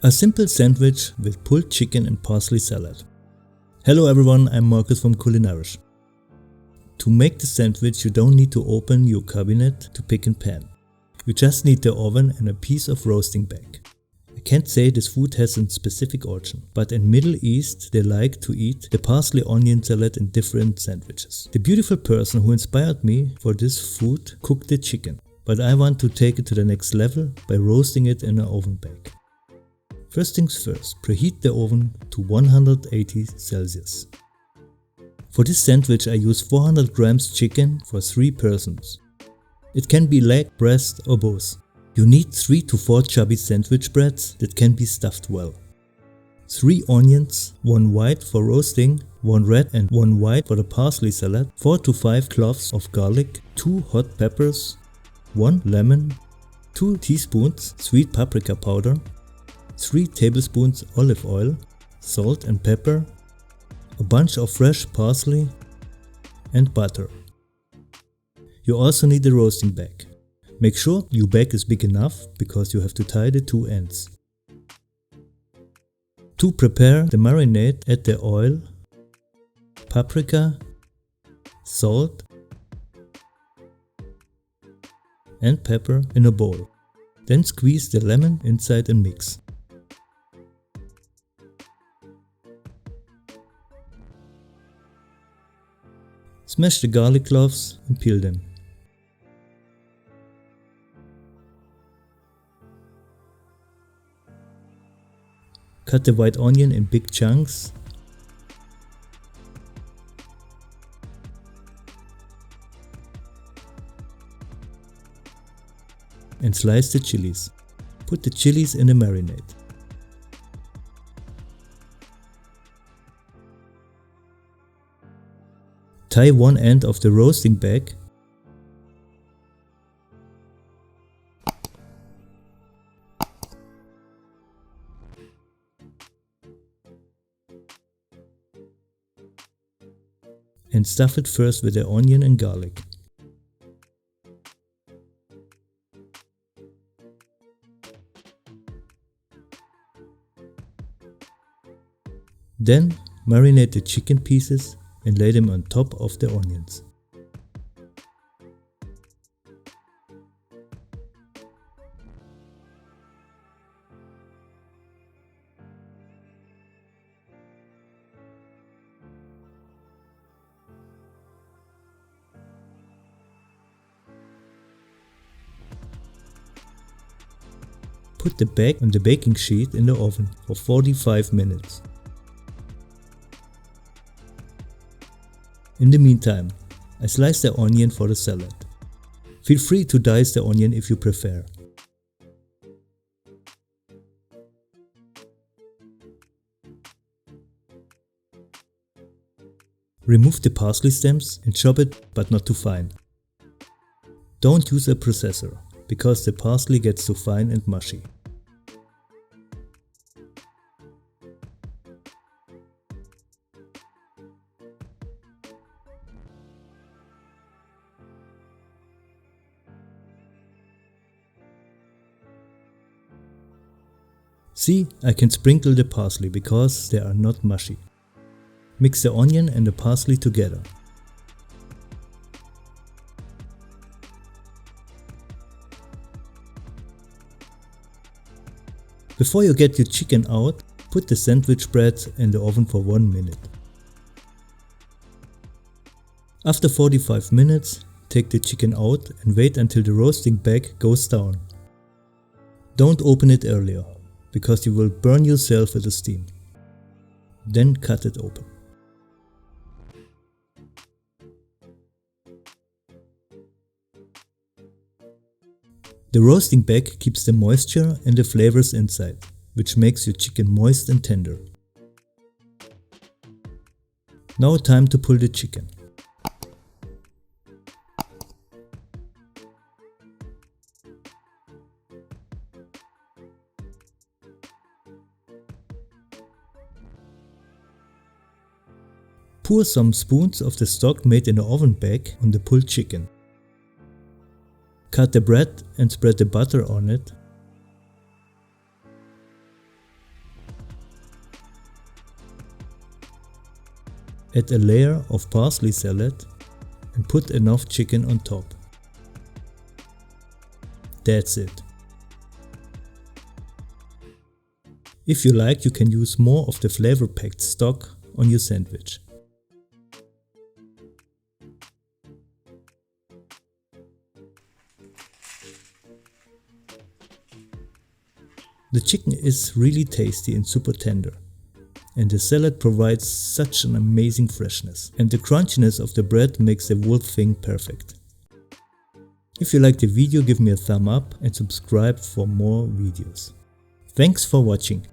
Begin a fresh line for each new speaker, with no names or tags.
A simple sandwich with pulled chicken and parsley salad. Hello everyone, I'm Marcus from Culinarisch. To make the sandwich you don't need to open your cabinet to pick and pan. You just need the oven and a piece of roasting bag. I can't say this food has a specific origin, but in Middle East they like to eat the parsley-onion salad in different sandwiches. The beautiful person who inspired me for this food cooked the chicken, but I want to take it to the next level by roasting it in an oven bag. First things first, preheat the oven to 180 Celsius. For this sandwich I use 400 grams chicken for 3 persons. It can be leg, breast or both. You need 3 to 4 chubby sandwich breads that can be stuffed well. 3 onions, 1 white for roasting, 1 red and 1 white for the parsley salad, 4 to 5 cloves of garlic, 2 hot peppers, 1 lemon, 2 teaspoons sweet paprika powder, 3 tablespoons olive oil, salt and pepper, a bunch of fresh parsley and butter. You also need a roasting bag. Make sure your bag is big enough because you have to tie the 2 ends. To prepare the marinade, add the oil, paprika, salt and pepper in a bowl. Then squeeze the lemon inside and mix. Smash the garlic cloves and peel them. Cut the white onion in big chunks. And slice the chilies. Put the chilies in a marinade. Tie one end of the roasting bag and stuff it first with the onion and garlic. Then marinate the chicken pieces and lay them on top of the onions. Put the bag on the baking sheet in the oven for 45 minutes. In the meantime, I slice the onion for the salad. Feel free to dice the onion if you prefer. Remove the parsley stems and chop it, but not too fine. Don't use a processor, because the parsley gets too fine and mushy. See, I can sprinkle the parsley because they are not mushy. Mix the onion and the parsley together. Before you get your chicken out, put the sandwich bread in the oven for 1 minute. After 45 minutes, take the chicken out and wait until the roasting bag goes down. Don't open it earlier, because you will burn yourself with the steam. Then cut it open. The roasting bag keeps the moisture and the flavors inside, which makes your chicken moist and tender. Now time to pull the chicken. Pour some spoons of the stock made in the oven bag on the pulled chicken. Cut the bread and spread the butter on it. Add a layer of parsley salad and put enough chicken on top. That's it. If you like, you can use more of the flavor-packed stock on your sandwich. The chicken is really tasty and super tender, and the salad provides such an amazing freshness, and the crunchiness of the bread makes the whole thing perfect. If you liked the video, give me a thumb up and subscribe for more videos. Thanks for watching.